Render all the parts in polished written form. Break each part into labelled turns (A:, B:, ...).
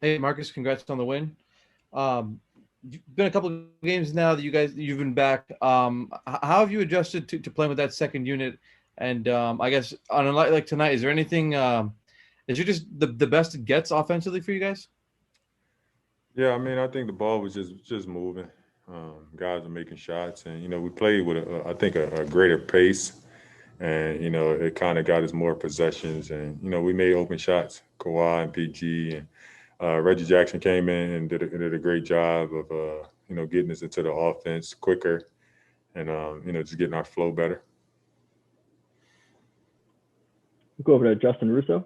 A: Hey, Marcus, congrats on the win. Um, you've been a couple of games now that you've been back. How have you adjusted to playing with that second unit? And I guess on a night like tonight, is there anything? Is it just the best it gets offensively for you guys?
B: Yeah, I mean, I think the ball was just moving. Guys are making shots, and we played with I think a greater pace, and it kind of got us more possessions, and we made open shots. Kawhi and PG and Reggie Jackson came in and did a great job of getting us into the offense quicker, and just getting our flow better.
C: We'll go over to Justin Russo.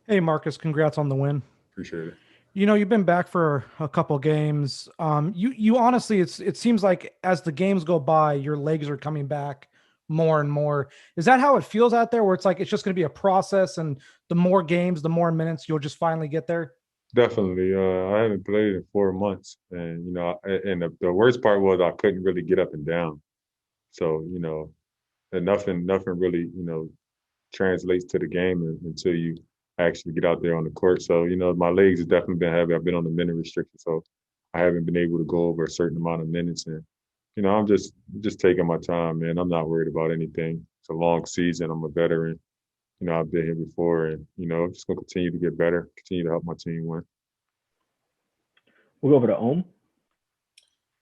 D: Hey, Marcus, congrats on the win.
B: Appreciate it.
D: You've been back for a couple games. You honestly, it seems like as the games go by, your legs are coming back more and more. Is that how it feels out there, where it's like it's just going to be a process, and the more games, the more minutes, you'll just finally get there?
B: Definitely. I haven't played in 4 months, and and the worst part was I couldn't really get up and down. So and nothing really translates to the game until you actually get out there on the court. So my legs have definitely been heavy. I've been on the minute restriction, so I haven't been able to go over a certain amount of minutes. And I'm just taking my time, man. I'm not worried about anything. It's a long season. I'm a veteran. I've been here before, and I'm just gonna continue to get better, continue to help my team win.
C: We'll go over to Ohm.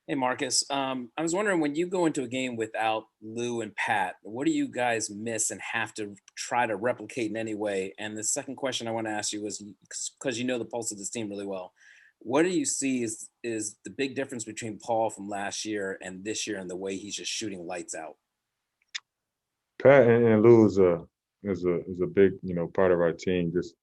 E: Hey Marcus, I was wondering when you go into a game without Lou and Pat, what do you guys miss and have to try to replicate in any way? And the second question I want to ask you was because you know the pulse of this team really well. What do you see is the big difference between Paul from last year and this year and the way he's just shooting lights out?
B: Pat and Lou is a big part of our team just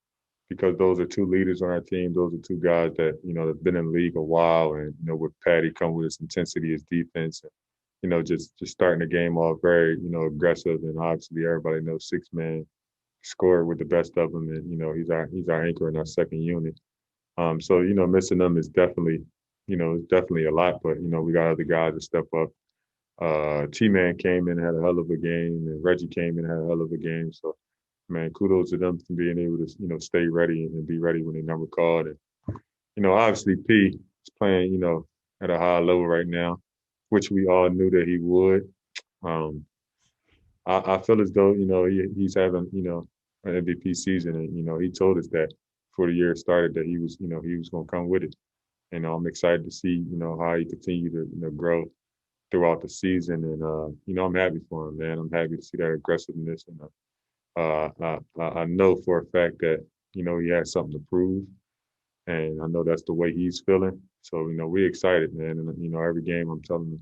B: because those are two leaders on our team. Those are two guys that have been in the league a while, and with Patty come with his intensity, his defense, and just starting the game off very aggressive, and obviously everybody knows six man score with the best of them, and he's our anchor in our second unit. So missing them is definitely a lot, but we got other guys to step up. T Man came in and had a hell of a game, and Reggie came in and had a hell of a game. So man, kudos to them for being able to stay ready and be ready when they number called. And obviously P is playing at a high level right now, which we all knew that he would. Um, I feel as though he's having an MVP season, and he told us that before the year started that he was going to come with it. And I'm excited to see how he continue to grow throughout the season, and I'm happy for him, man. I'm happy to see that aggressiveness, and I know for a fact that he has something to prove, and I know that's the way he's feeling. So we're excited, man. And every game I'm telling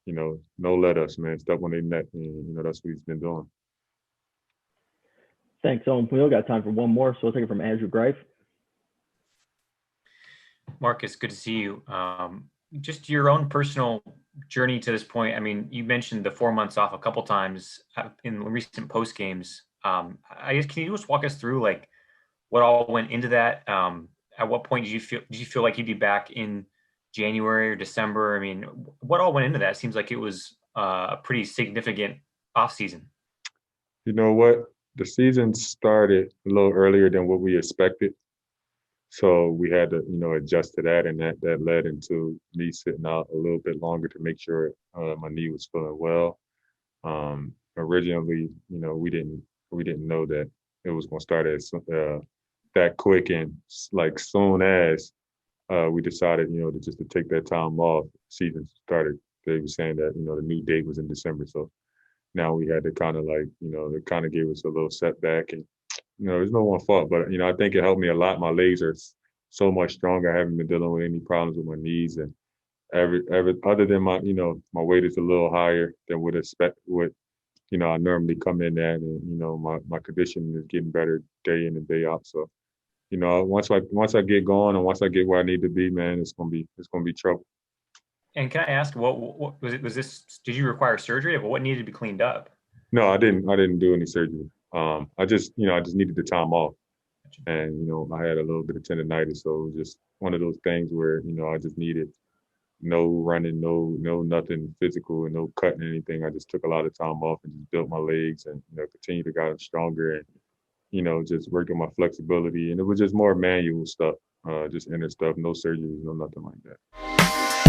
B: him, no let us, man. Step on their neck, and that's what he's been doing.
C: Thanks, Ohm. We only got time for one more, so we'll take it from Andrew Greif.
F: Marcus, good to see you. Just your own personal journey to this point. I mean, you mentioned the 4 months off a couple times in recent post games. I guess can you just walk us through like what all went into that? At what point did you feel like you'd be back in January or December? I mean, what all went into that? It seems like it was a pretty significant off season.
B: You know what? The season started a little earlier than what we expected. So we had to, adjust to that, and that led into me sitting out a little bit longer to make sure my knee was feeling well. Originally, we didn't know that it was going to start as that quick, and like soon as we decided, to take that time off. Season started. They were saying that the new date was in December, so now we had to kind of like, it kind of gave us a little setback, and there's no one fault, but I think it helped me a lot. My legs are so much stronger. I haven't been dealing with any problems with my knees, and every other than my my weight is a little higher than what I normally come in at, and my conditioning is getting better day in and day out. So once I get going and once I get where I need to be, man, it's gonna be trouble.
F: And can I ask, what was it? Was this? Did you require surgery? What needed to be cleaned up?
B: No, I didn't do any surgery. I just needed the time off, and I had a little bit of tendonitis, so it was just one of those things where I just needed no running, no nothing physical, and no cutting anything. I just took a lot of time off and just built my legs, and continued to get stronger, and just worked on my flexibility, and it was just more manual stuff, just inner stuff, no surgeries, no nothing like that.